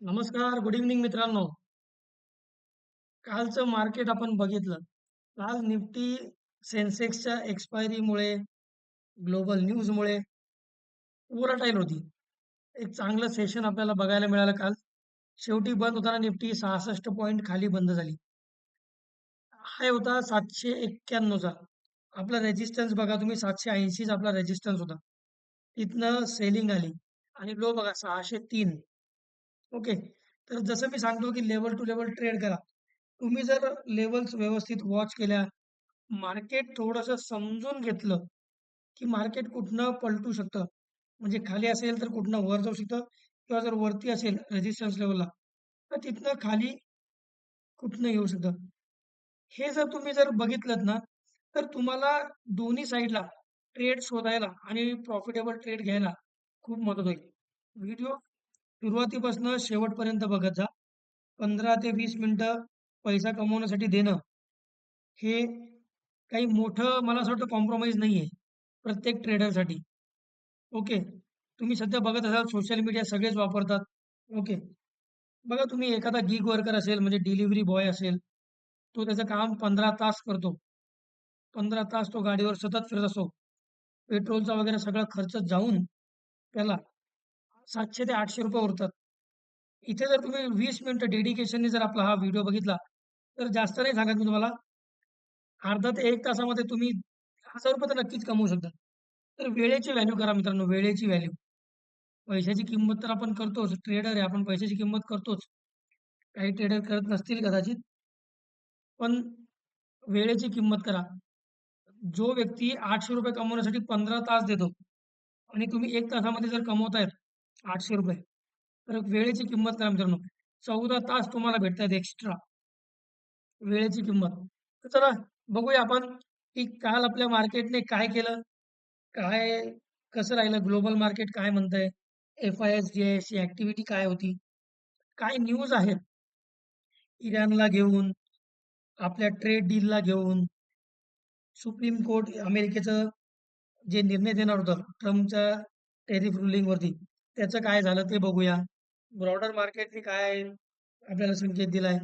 नमस्कार, good evening मित्रांनो. कालचं मार्केट आपण बघितलं. काल निफ्टी सेन्सेक्सच्या एक्सपायरीमुळे, ग्लोबल न्यूजमुळे व्होलटाईल होती. एक चांगलं सेशन आपल्याला बघायला मिळालं काल. शेवटी बंद होताना निफ्टी 66 पॉइंट खाली बंद झाली. हाय होता 791 चा. आपला रेझिस्टन्स बघा तुम्ही 780 चा आपला रेझिस्टन्स होता. तिथनं सेलिंग आली आणि लो बघा 603. ओके. तर जसं मी सांगतो की लेव्हल टू लेव्हल ट्रेड करा. तुम्ही जर लेव्हल्स व्यवस्थित वॉच केल्या, मार्केट थोडंसं समजून घेतलं, की मार्केट कुठनं पलटू शकतं. म्हणजे खाली असेल तर कुठनं वर जाऊ शकतं किंवा जर वरती असेल रेझिस्टन्स लेव्हलला, तर तिथनं खाली कुठनं येऊ शकतं. हे जर तुम्ही जर बघितलत ना, तर तुम्हाला दोन्ही साइडला ट्रेड शोधायला आणि प्रॉफिटेबल ट्रेड घ्यायला खूप मदत होईल. व्हिडिओ सुरुवातीपासून शेवटपर्यंत बघत जा. 15 ते 20 मिनिटं पैसा कमवण्यासाठी देणं, हे काही मोठं मला असं वाटतं कॉम्प्रोमाईज नाहीये, प्रत्येक ट्रेडरसाठी. ओके. तुम्ही सध्या बघत असाल सोशल मीडिया सगळेच वापरतात. ओके. बघा तुम्ही एखादा गिग वर्कर असेल म्हणजे डिलिव्हरी बॉय असेल, तो त्याचं काम 15 तास करतो. 15 तास तो गाडीवर सतत फिरत असतो. पेट्रोलचा वगैरे सगळा खर्च जाऊन त्याला ₹700 ते ₹800 उरतात. इथे जर तुम्ही 20 मिनिटं डेडिकेशननी जर आपला हा व्हिडिओ बघितला, तर जास्त नाही सांगत मी तुम्हाला, अर्धा ते 1 तासामध्ये तुम्ही ₹1000 तर नक्कीच कमवू शकता. तर वेळेची व्हॅल्यू करा मित्रांनो, वेळेची व्हॅल्यू. पैशाची किंमत तर आपण करतोच, ट्रेडर आहे आपण पैशाची किंमत करतोच. काही ट्रेडर करत नसतील कदाचित, पण वेळेची किंमत करा. जो व्यक्ती ₹800 कमवण्यासाठी 15 तास देतो आणि तुम्ही 1 तासामध्ये जर कमवतायत ₹800 तर वेळेची किंमत करा मित्रांनो. 14 तास तुम्हाला भेटतायत एक्स्ट्रा वेळेची किंमत. तर चला बघूया आपण, की काल आपल्या मार्केटने काय केलं? काय कसं राहिलं? ग्लोबल मार्केट काय म्हणतंय? एफ-आय-एस, जी-आय-एसची ॲक्टिव्हिटी काय होती? काय न्यूज आहेत? इराणला घेऊन, आपल्या ट्रेड डीलला घेऊन, सुप्रीम कोर्ट अमेरिकेचं जे निर्णय देणार होतं ट्रम्पच्या टेरिफ रुलिंगवरती, त्याचं काय झालं ते बघूया. ब्रॉडर मार्केटने काय आपल्याला संकेत दिलाय.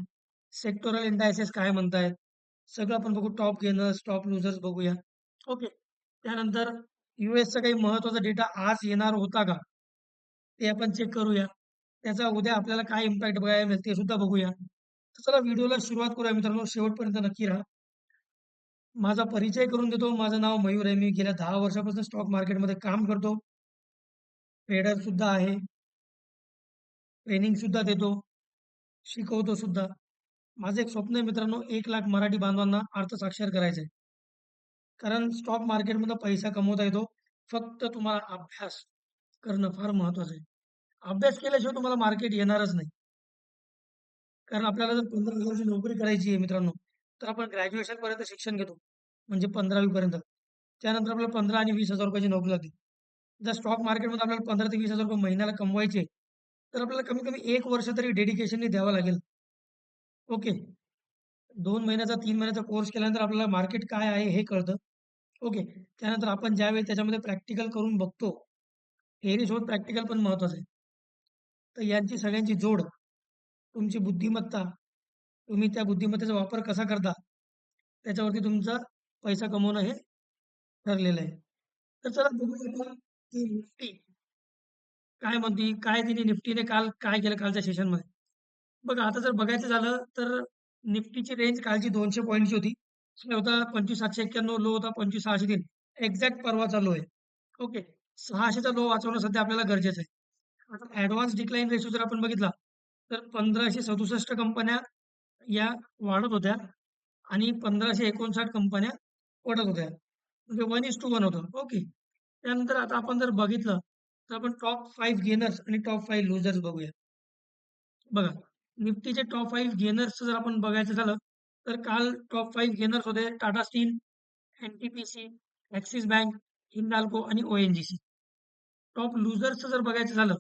सेक्टोरल इंडायसेस काय म्हणतायत. सगळं आपण बघू. टॉप गेनर्स, टॉप लुजर्स बघूया. ओके. त्यानंतर यूएसचा काही महत्त्वाचा डेटा आज येणार होता का? ते आपण चेक करूया. त्याचा उद्या आपल्याला काय इम्पॅक्ट बघायला मिळेल ते सुद्धा बघूया. तर चला व्हिडिओला सुरुवात करूया मित्रांनो. शेवटपर्यंत नक्की राहा. माझा परिचय करून देतो. माझं नाव मयूर आहे. मी गेल्या 10 वर्षापासून स्टॉक मार्केटमध्ये काम करतो. ट्रेडर सुद्धा आहे. ट्रेनिंग सुद्धा देतो. शिकवतो सुद्धा. माझं एक स्वप्न आहे मित्रांनो, 1,00,000 मराठी बांधवांना अर्थसाक्षर करायचं आहे. कारण स्टॉक मार्केटमधनं पैसा कमवता येतो. फक्त तुम्हाला अभ्यास करणं फार महत्त्वाचं आहे. अभ्यास केल्याशिवाय तुम्हाला मार्केट येणारच नाही. कारण आपल्याला जर 15,000ची नोकरी करायची आहे मित्रांनो, तर आपण ग्रॅज्युएशनपर्यंत शिक्षण घेतो. म्हणजे 15वी पर्यंत. त्यानंतर आपल्याला 15 आणि ₹20,000 ची नोकरी लागते. जर स्टॉक मार्केटमध्ये आपल्याला 15 ते ₹20,000 महिन्याला कमवायचे, तर आपल्याला कमीत कमी 1 वर्ष तरी डेडिकेशननी द्यावं लागेल. ओके. 2 महिन्याचा, 3 महिन्याचा कोर्स केल्यानंतर आपल्याला मार्केट काय आहे हे कळतं. ओके. त्यानंतर आपण ज्यावेळी त्याच्यामध्ये प्रॅक्टिकल करून बघतो, थिअरीसोबत प्रॅक्टिकल पण महत्त्वाचं आहे. तर यांची सगळ्यांची जोड, तुमची बुद्धिमत्ता, तुम्ही त्या बुद्धिमत्तेचा वापर कसा करता, त्याच्यावरती तुमचा पैसा कमवणं हे ठरलेलं आहे. तर चला बघूया आपण की निफ्टी काय म्हणते? काय तिने निफ्टीने काल काय केलं कालच्या सेशनमध्ये? बघा आता जर बघायचं झालं तर निफ्टीची रेंज कालची 200 पॉइंटची होती. हाय होता 25,791 लो होता 25,603. एक्झॅक्ट परवाचा लो आहे. ओके. 600 चा लो वाचवणं सध्या आपल्याला गरजेचं आहे. आता ॲडव्हान्स डिक्लाइन रेशो जर आपण बघितला, तर 1,567 कंपन्या या वाढत होत्या आणि 1,559 कंपन्या पडत होत्या. म्हणजे 1:1 होतं. ओके. त्यानंतर आता आपण जर बघितलं, तर आपण टॉप 5 गेनर्स आणि टॉप 5 लुजर्स बघूया. बघा, निफ्टीचे टॉप 5 गेनर्सचं जर आपण बघायचं झालं, तर काल टॉप 5 गेनर्स होते Tata Steel, NTPC, Axis Bank, Hindalco आणि ओएनजीसी. टॉप लुजर्सचं जर बघायचं झालं,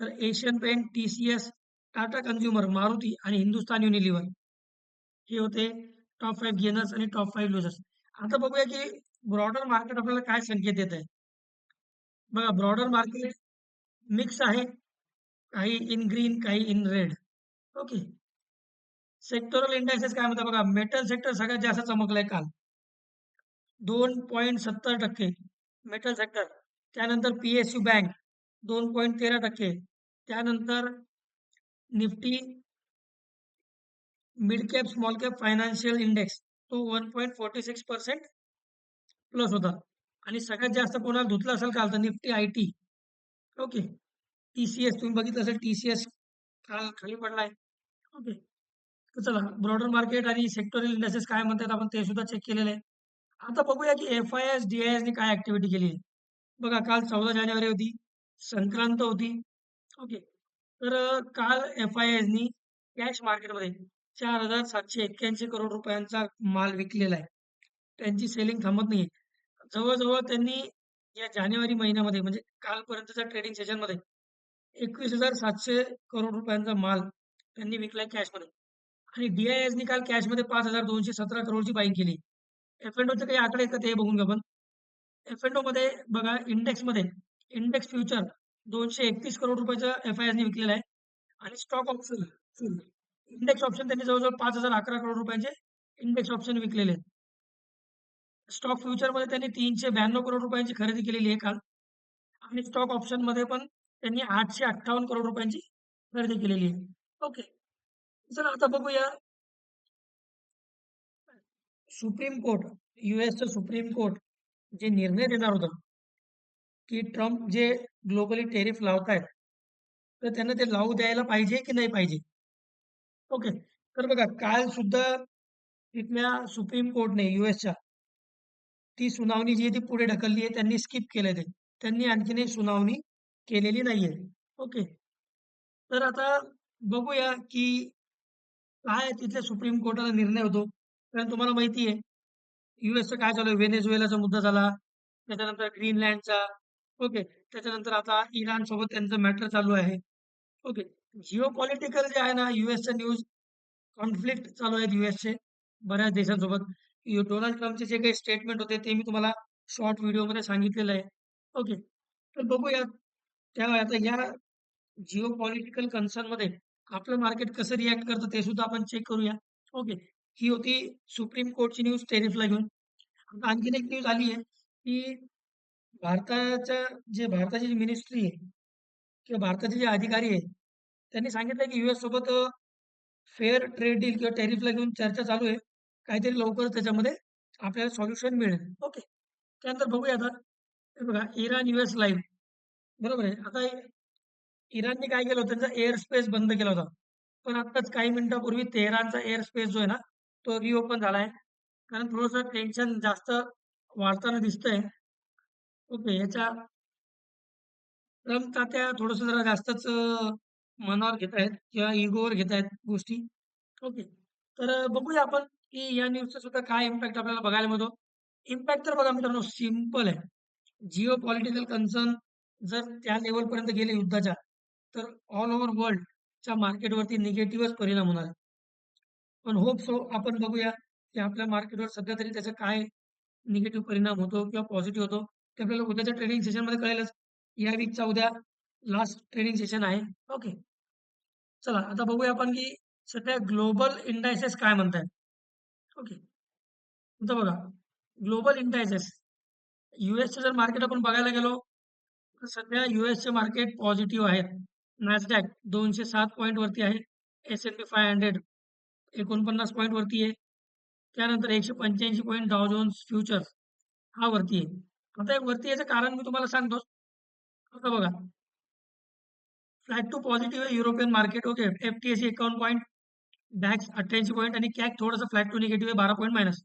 तर Asian Paint, TCS, Tata Consumer, Maruti आणि हिंदुस्तान युनिलिव्हर हे होते टॉप 5 गेनर्स आणि टॉप 5 लुजर्स. आता बघूया की ब्रॉडर मार्केट आपल्याला काय संकेत देत आहे. बघा ब्रॉडर मार्केट मिक्स आहे. काही इन ग्रीन, काही in red. Okay. Sectoral indices काय म्हणतात बघा, मेटल सेक्टर सगळ्यात जास्त चमकलंय काल. 2.70% मेटल सेक्टर. त्यानंतर PSU बँक 2.13%. त्यानंतर Nifty mid cap, small cap financial index तो 1.46% प्लस होता. आणि सगळ्यात जास्त कोणाला धुतलं असेल काल तर निफ्टी आयटी. ओके. TCS तुम्ही बघितलं असेल, TCS काल खाली पडलाय. ओके. तर चला, ब्रॉडर मार्केट आणि सेक्टोरल इंडेक्सेस काय म्हणतात आपण ते सुद्धा चेक केलेलं आहे. आता बघूया की FIS, DIS ने काय ऍक्टिव्हिटी केली आहे. बघा, काल 14 जानेवारी होती, संक्रांत होती. ओके. तर काल FIS नी कॅश मार्केटमध्ये 4,781 करोड रुपयांचा माल विकलेला आहे. त्यांची सेलिंग थांबत नाहीये. जवळ-जवळ त्यांनी या जानेवारी महिन्यामध्ये म्हणजे कालपर्यंतच्या ट्रेडिंग सेशनमध्ये 21,700 करोड रुपयांचा माल त्यांनी विकलाय कॅशमध्ये. आणि DISनी काल कॅशमध्ये 5,217 करोडची बाईंग केली. F&Oचे काही आकडे आहेत का ते बघून घेऊ आपण. F&Oमध्ये बघा, इंडेक्समध्ये इंडेक्स फ्युचर 231 करोड रुपयाचा FISने विकलेला आहे. आणि स्टॉक ऑप्शन इंडेक्स ऑप्शन त्यांनी जवळजवळ 5,011 करोड रुपयांचे इंडेक्स ऑप्शन विकलेले आहेत. स्टॉक फ्युचरमध्ये त्यांनी 392 करोड रुपयांची खरेदी केलेली आहे काल. आणि स्टॉक ऑप्शनमध्ये पण त्यांनी 858 करोड रुपयांची खरेदी केलेली आहे. ओके. चला आता बघूया, सुप्रीम कोर्ट, युएसचं सुप्रीम कोर्ट जे निर्णय देणार होतं की ट्रम्प जे ग्लोबली टेरिफ लावतायत, तर त्यांना ते लावू द्यायला पाहिजे की नाही पाहिजे. ओके. तर बघा, काल सुद्धा तिथल्या सुप्रीम कोर्टने युएसच्या ती सुनावणी जी आहे ती पुढे ढकलली आहे. त्यांनी स्किप केलंय ते. त्यांनी आणखीन एक सुनावणी केलेली नाहीये. ओके. तर आता बघूया की काय तिथल्या सुप्रीम कोर्टाचा निर्णय होतो. कारण तुम्हाला माहिती आहे, युएसचं काय चालू आहे, व्हेनेझुएलाचा मुद्दा झाला, त्याच्यानंतर ग्रीनलँडचा. ओके. त्याच्यानंतर आता इराण सोबत त्यांचं मॅटर चालू आहे. ओके. जिओपॉलिटिकल जे आहे ना, युएसच्या न्यूज कॉन्फ्लिक्ट चालू आहेत युएसचे बऱ्याच देशांसोबत. डोनाल्ड ट्रम्पचे जे काही स्टेटमेंट होते ते मी तुम्हाला शॉर्ट व्हिडिओमध्ये सांगितलेलं आहे. ओके. तर बघूया त्या आता या जिओपॉलिटिकल कन्सर्नमध्ये आपलं मार्केट कसं रिएक्ट करतं ते सुद्धा आपण चेक करूया. ओके. ही होती सुप्रीम कोर्टची न्यूज टेरिफला घेऊन. आता आणखीन एक न्यूज आली आहे की भारताच्या भारताची जी मिनिस्ट्री आहे किंवा भारताचे जे अधिकारी आहेत, त्यांनी सांगितलं की युएस सोबत फेअर ट्रेड डील किंवा टॅरिफला घेऊन चर्चा चालू आहे. काहीतरी लवकरच त्याच्यामध्ये आपल्याला सोल्युशन मिळेल. ओके. त्यानंतर बघूया आता, हे बघा, इराण युएस लाईव्ह. बरोबर आहे. आता इराणने काय केलं होतं, त्यांचा एअर स्पेस बंद केला होता. पण आत्ताच काही मिनिटापूर्वी तेहरानचा एअर स्पेस जो आहे ना, तो रिओपन झाला आहे. कारण थोडंसं टेन्शन जास्त वाढताना दिसतंय. ओके. याच्या ट्रम्प तात्या थोडंसं जरा जास्तच मनावर घेतायत किंवा इगोवर घेतायत गोष्टी. ओके. तर बघूया आपण की या न्यूजचा सुद्धा काय इम्पॅक्ट आपल्याला बघायला मिळतो. इम्पॅक्ट तर बघा मित्रांनो, सिंपल आहे. जिओ पॉलिटिकल कन्सर्न जर त्या लेव्हलपर्यंत गेले युद्धाच्या, तर ऑल ओव्हर वर्ल्डच्या मार्केटवरती निगेटिव्हच परिणाम होणार आहे. पण होप सो आपण बघूया की आपल्या मार्केटवर सध्या तरी त्याचा काय निगेटिव्ह परिणाम होतो किंवा पॉझिटिव्ह होतो, ते आपल्याला उद्याच्या ट्रेडिंग सेशनमध्ये कळेलच. या वीकचा उद्या लास्ट ट्रेडिंग सेशन आहे. ओके. चला आता बघूया आपण की सध्या ग्लोबल इंडायसेस काय म्हणतायत. ओके. आता बघा, ग्लोबल इंडायसेस युएसचे जर मार्केट आपण बघायला गेलो, तर सध्या युएसचे मार्केट पॉझिटिव्ह आहेत. नॅसडॅक 207 पॉईंट वरती आहे. S&P 500 49 पॉईंट वरती आहे. त्यानंतर 185 पॉईंट डाव जोन्स फ्युचर्स हा वरती आहे. आता एक वरती याचं कारण मी तुम्हाला सांगतो. आता बघा, फ्लॅट टू पॉझिटिव्ह आहे European market. Okay. FTSE 51 point, DAX 88 point आणि कॅक थोडंसं फ्लॅट टू निगेटिव्ह आहे 12 पॉईंट मायनस.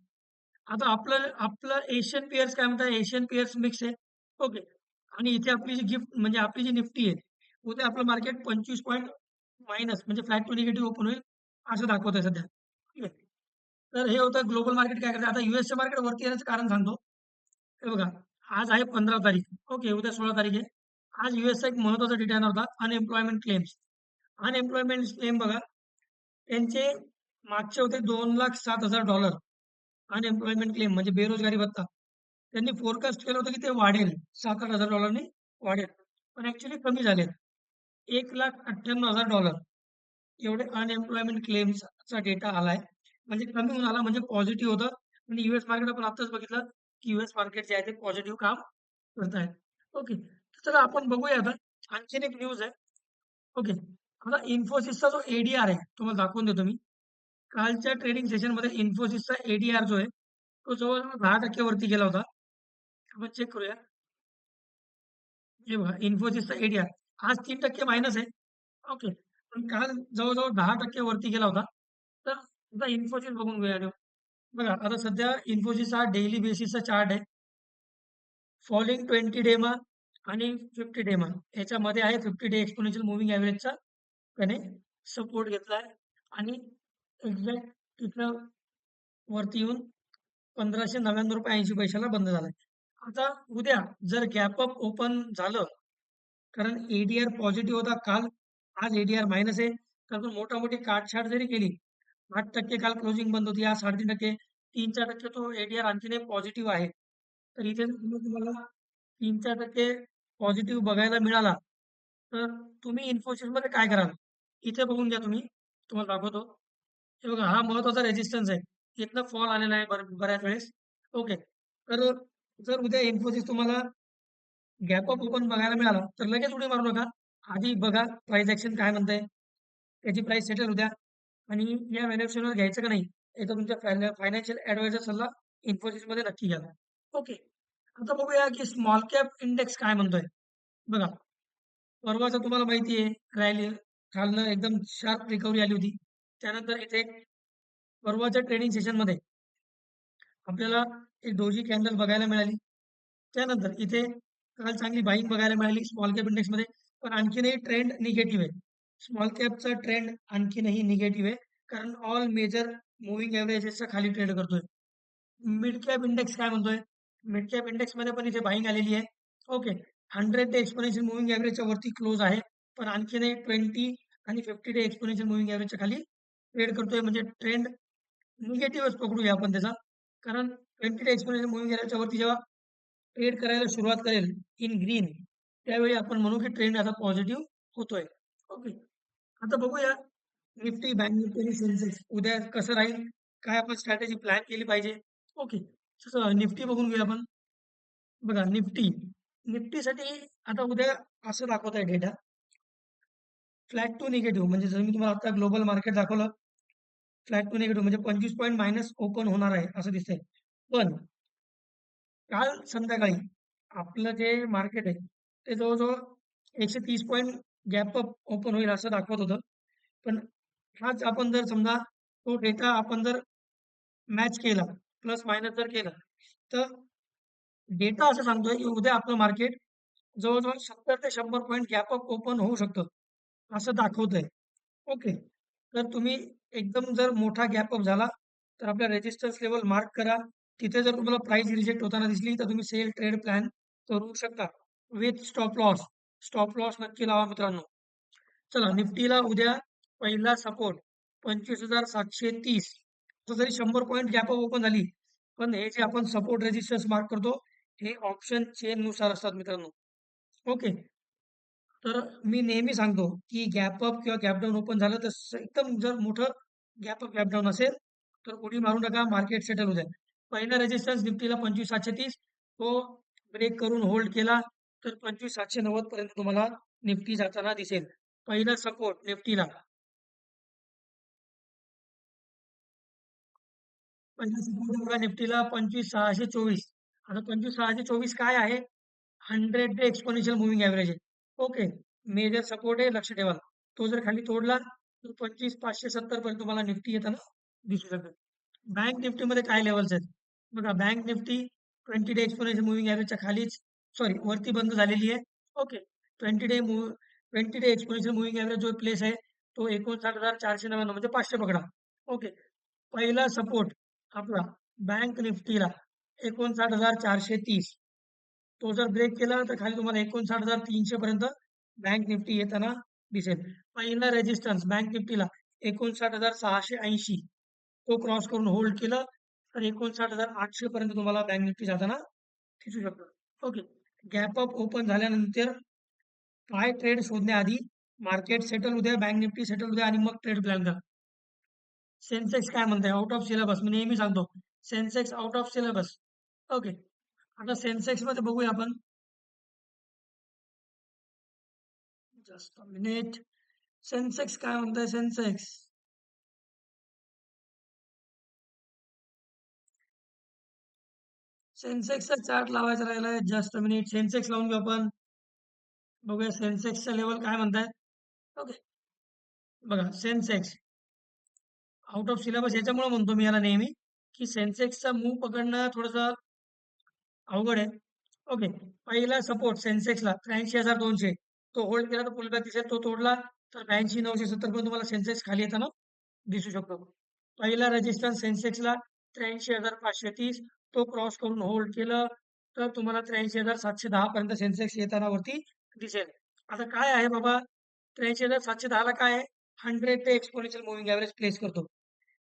आता आपलं आपलं एशियन पेअर्स काय म्हणतात, एशियन पेअर्स मिक्स आहे. ओके. आणि इथे आपली जी गिफ्ट म्हणजे आपली जी निफ्टी आहे, उद्या आपलं मार्केट 25 पॉईंट मायनस म्हणजे फ्लॅट टू निगेटिव्ह ओपन होईल असं दाखवत आहे सध्या. ठीक आहे. तर हे होतं ग्लोबल मार्केट काय करतं. आता युएसचे मार्केट वरती येण्याचं कारण सांगतो. हे बघा, आज आहे 15 तारीख. ओके. उद्या 16 तारीख आहे. आज युएसचा एक महत्वाचा डेटा येणार होता, अनएम्प्लॉयमेंट क्लेम्स. अनएम्प्लॉयमेंट क्लेम बघा, त्यांचे मागचे होते $2,07,000 अनएम्प्लॉयमेंट क्लेम म्हणजे बेरोजगारी भत्ता. त्यांनी फोरकास्ट केलं होतं की ते वाढेल, $7,000-8,000 वाढेल. पण ॲक्चुअली कमी झाले. $1,98,000 एवढे अनएम्प्लॉयमेंट क्लेम्सचा डेटा आलाय. म्हणजे कमी होऊन आला म्हणजे पॉझिटिव्ह होतं. आणि युएस मार्केट आपण आत्ताच बघितलं, की युएस मार्केट जे आहे ते पॉझिटिव्ह काम करत आहे. ओके. तर चला आपण बघूया आता आणखीन एक न्यूज आहे. ओके. आता इन्फोसिसचा जो एडीआर आहे, तुम्हाला दाखवून देतो मी. कालच्या ट्रेडिंग सेशनमध्ये इन्फोसिसचा एडीआर जो आहे, तो जवळ 10% वरती गेला होता. आपण चेक करूया. हे बघा इन्फोसिसचा एडीआर आज 3% मायनस आहे. ओके. पण काल जवळ-जवळ 10% वरती गेला होता. तर आता इन्फोसिस बघून घेऊया. बघा आता सध्या इन्फोसिस हा डेली बेसिसचा चार्ट आहे. फॉलिंग 20 डेमा आणि 50 डेमा याच्यामध्ये आहे 50 डे एक्सपोनेन्शियल मूव्हिंग एव्हरेजचा त्याने सपोर्ट घेतला आहे आणि एक्झॅक्ट तिथं वरती येऊन ₹1599.80 बंद झालाय. आता उद्या जर गॅप अप ओपन झालं, कारण एडीआर पॉझिटिव्ह होता काल, आज एडीआर मायनस आहे. तर आपण मोठामोठी काटछाट जरी केली, 8% काल क्लोजिंग बंद होती, आज 3.5%, 3-4% तो एडीआर आणखीन एक पॉझिटिव्ह आहे. तर इथे जर तुम्हाला 3-4% पॉझिटिव्ह बघायला मिळाला, तर तुम्ही इन्फोसिसमध्ये काय कराल? इथे बघून घ्या तुम्ही. तुम्हाला दाखवतो. हे बघा हा महत्वाचा रेजिस्टन्स आहे. इथनं फॉल आलेला आहे बऱ्याच वेळेस. ओके. तर जर उद्या इन्फोसिस तुम्हाला गॅप अप ओपन बघायला मिळाला, तर लगेच उडी मारू नका. आधी बघा प्राइस एक्शन काय म्हणतंय. त्याची प्राइस सेटल होऊ द्या आणि या व्हॅल्युएशनवर घ्यायचं का नाही, याचा तुमच्या फायनान्शियल ॲडवायझर सल्ला इन्फोसिसमध्ये नक्की घ्या. ओके. आता बघूया की स्मॉल कॅप इंडेक्स काय म्हणतोय. बघा, परवाचं तुम्हाला माहिती आहे रॅली खालनं एकदम शार्प रिकव्हरी आली होती. त्यानंतर इथे परवाच्या ट्रेडिंग सेशनमध्ये आपल्याला एक डोजी कॅन्डल बघायला मिळाली. त्यानंतर इथे काल चांगली बाईंग बघायला मिळाली स्मॉल कॅप इंडेक्समध्ये. पण आणखीनही ट्रेंड निगेटिव्ह आहे. स्मॉल कॅपचा ट्रेंड आणखीनही निगेटिव्ह आहे. कारण ऑल मेजर मूव्हिंग एव्हरेजेसच्या खाली ट्रेड करतोय. मिड कॅप इंडेक्स काय म्हणतोय? मिड कॅप इंडेक्समध्ये पण इथे बाईंग आलेली आहे. ओके. 100 डे एक्सपोनेन्शियल मूव्हिंग एव्हरेजच्या वरती क्लोज आहे. पण आणखीनही 20 आणि 50 डे एक्सपोनेन्शियल मूव्हिंग एव्हरेजच्या खाली ट्रेड करतोय. म्हणजे ट्रेंड निगेटिव्हच पकडूया आपण त्याचा. कारण 20 डे एक्सपोनेन्शियल मूव्हिंग एव्हरेजच्या वरती जेव्हा ट्रेड करायला सुरुवात करेल इन ग्रीन, त्यावेळी आपण म्हणू की ट्रेंड आता पॉझिटिव्ह होतोय. ओके. आता बघूया निफ्टी, बँक निफ्टी आणि सेन्सेक्स उद्या कसं राहील? काय आपण स्ट्रॅटेजी प्लॅन केली पाहिजे? ओके. तसं निफ्टी बघून घेऊया आपण. बघा निफ्टी. निफ्टीसाठी आता उद्या असं दाखवत आहे डेटा फ्लॅट टू निगेटिव्ह म्हणजे जर मी तुम्हाला आता ग्लोबल मार्केट दाखवलं, फ्लॅट टू निगेटिव्ह म्हणजे 25 पॉइंट मायनस ओपन होणार आहे असं दिसतंय. पण काल संध्याकाळी आपलं जे मार्केट आहे ते जवळ-जवळ 130 पॉइंट गॅप अप ओपन होईल असं दाखवत होतं. पण हाच आपण जर समजा तो डेटा आपण जर मॅच केला, प्लस मायनस जर केला, तर डेटा असं सांगतोय की उद्या आपलं मार्केट जवळ-जवळ 70 ते 100 पॉइंट गॅप अप ओपन होऊ शकतं, असं दाखवतंय. ओके. तर तुम्ही एकदम जर मोठा गॅप अप झाला, तर आपल्या रेझिस्टन्स लेव्हल मार्क करा. तिथे जर तुम्हाला प्राइस रिजेक्ट होताना दिसली, तर तुम्ही सेल ट्रेड प्लॅन करू शकता with stop loss. Stop loss नक्की लावा मित्रांनो. चला निफ्टीला उद्या पहिला सपोर्ट 25,730. तर जरी 100 पॉइंट गॅप अप ओपन झाली, पण हे जे आपण सपोर्ट रेजिस्टन्स मार्क करतो, हे ऑप्शन चेननुसार असतात मित्रांनो. ओके. तर मी नेहमी सांगतो, की गॅप अप किंवा गॅप डाउन ओपन झालं तर एकदम जर मोठं गॅप अप, गॅप डाउन असेल, तर उडी मारू नका. मार्केट सेटल होऊ द्या. पहिला रेजिस्टन्स निफ्टीला 25,730 तो ब्रेक करून होल्ड केला, तर 25,790 पर्यंत तुम्हाला निफ्टी जाताना दिसेल. पहिला सपोर्ट निफ्टीला. पहिला सपोर्ट बघा निफ्टीला 25,624. आता 25,624 काय आहे? 100 डे एक्सपोनेन्शियल मूव्हिंग एव्हरेज आहे. ओके. मेजर सपोर्ट आहे लक्ष ठेवा. तो जर खाली तोडला तर 25,570 पर्यंत तुम्हाला निफ्टी येताना दिसू शकतं. बँक निफ्टीमध्ये काय लेव्हल्स आहेत? बघा bank Nifty 20 day exponential moving एव्हरेजच्या खालीच सॉरी वरती बंद झालेली आहे. Okay. 20 day exponential moving average जो प्लेस आहे तो 59,499 म्हणजे 500 पकडा. ओके. पहिला सपोर्ट आपला बँक निफ्टीला 59,430. तो जर ब्रेक केला तर खाली तुम्हाला 59,300 पर्यंत बँक निफ्टी येताना दिसेल. पहिला रेजिस्टन्स बँक निफ्टीला 59,680. तो क्रॉस करून होल्ड केलं तर 59,800 पर्यंत तुम्हाला बँक निफ्टी जाताना दिसू शकतं. ओके. गॅप अप ओपन झाल्यानंतर बाय ट्रेड शोधण्याआधी मार्केट सेटल उद्या, बँक निफ्टी सेटल उद्या आणि मग ट्रेड प्लॅन करा. सेन्सेक्स काय म्हणताय? Out of syllabus. मी नेहमी सांगतो Sensex out of syllabus. Okay. आता सेन्सेक्स मध्ये बघूया आपण. Just a minute. सेन्सेक्स काय म्हणताय? सेन्सेक्स सेन्सेक्सचा चार्ट लावायचा राहिलाय. Just a minute. सेन्सेक्स लावून घेऊ आपण. बघूया सेन्सेक्सचा लेवल काय म्हणताय. ओके. बघा सेन्सेक्स आउट ऑफ सिलेबस याच्यामुळे म्हणतो मी याला नेहमी, की सेन्सेक्सचा मूव पकडणं थोडंसं अवघड आहे. ओके. पहिला सपोर्ट सेन्सेक्सला 83,200 तो होल्ड केला तर पुलबॅक दिसेल. तो तोडला तर 82,970 पण तुम्हाला सेन्सेक्स खाली येताना दिसू शकतो. पहिला रेजिस्टन्स सेन्सेक्सला 83,530 तो क्रॉस करून होल्ड केलं तर तुम्हाला 83,710 पर्यंत सेन्सेक्स येताना वरती दिसेल. आता काय आहे बाबा 83,710 ला काय आहे 100 ते एक्सपोनेन्शियल मूव्हिंग एव्हरेज प्लेस करतो.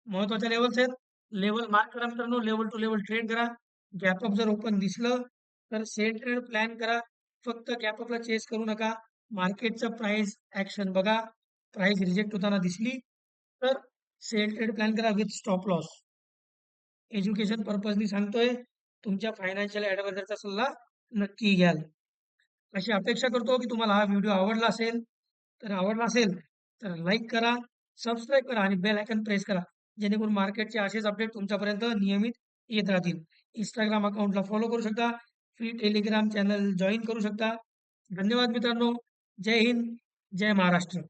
महत्वाच्या लेवल्स आहेत. लेवल मार्क करा मित्रांनो. लेवल टू लेवल ट्रेड करा. गॅप अप जर ओपन दिसलं तर सेल ट्रेड प्लॅन करा. फक्त गॅप अपला चेस करू नका. मार्केटचं प्राइस ऍक्शन बघा. प्राइस रिजेक्ट होताना दिसली तर सेल ट्रेड प्लॅन करा विथ स्टॉप लॉस. एज्युकेशन पर्पजनी सांगतोय. तुमच्या फायनान्शियल ऍडवायझरचा सल्ला नक्की घ्याल. अशी अपेक्षा करतो की तुम्हाला हा व्हिडिओ आवडला असेल तर लाईक करा, सबस्क्राईब करा आणि बेल आयकॉन प्रेस करा. जेणेकरून मार्केटचे असेच अपडेट तुमच्यापर्यंत नियमित येत राहतील. इंस्टाग्राम अकाउंटला फॉलो करू शकता. फ्री टेलिग्राम चॅनल जॉईन करू शकता. धन्यवाद मित्रांनो. जय हिंद, जय महाराष्ट्र.